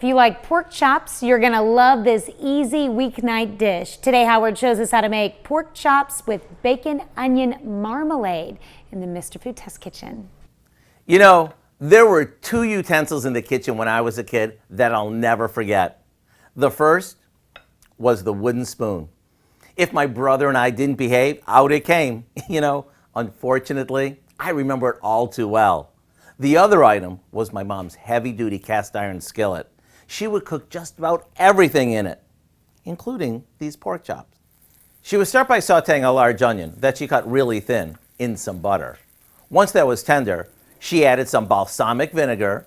If you like pork chops, you're going to love this easy weeknight dish. Today, Howard shows us how to make pork chops with bacon onion marmalade in the Mr. Food Test Kitchen. You know, there were two utensils in the kitchen when I was a kid that I'll never forget. The first was the wooden spoon. If my brother and I didn't behave, out it came. Unfortunately, I remember it all too well. The other item was my mom's heavy-duty cast iron skillet. She would cook just about everything in it, including these pork chops. She would start by sauteing a large onion that she cut really thin in some butter. Once that was tender, she added some balsamic vinegar,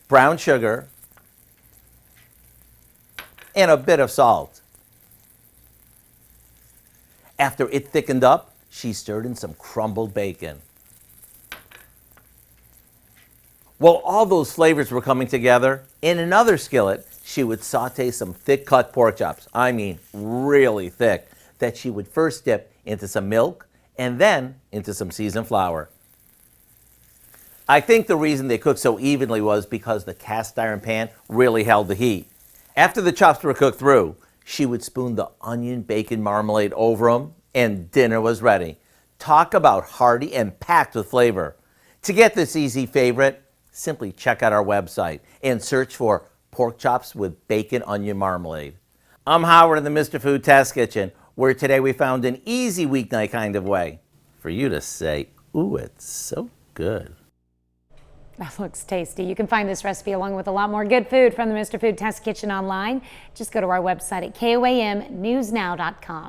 brown sugar, and a bit of salt. After it thickened up, she stirred in some crumbled bacon. While all those flavors were coming together, in another skillet, she would saute some thick-cut pork chops, I mean really thick, that she would first dip into some milk and then into some seasoned flour. I think the reason they cooked so evenly was because the cast iron pan really held the heat. After the chops were cooked through, she would spoon the onion bacon marmalade over them, and dinner was ready. Talk about hearty and packed with flavor. To get this easy favorite, simply check out our website and search for pork chops with bacon onion marmalade. I'm Howard in the Mr. Food Test Kitchen, where today we found an easy weeknight kind of way for you to say, ooh, it's so good. That looks tasty. You can find this recipe along with a lot more good food from the Mr. Food Test Kitchen online. Just go to our website at KOAMnewsnow.com.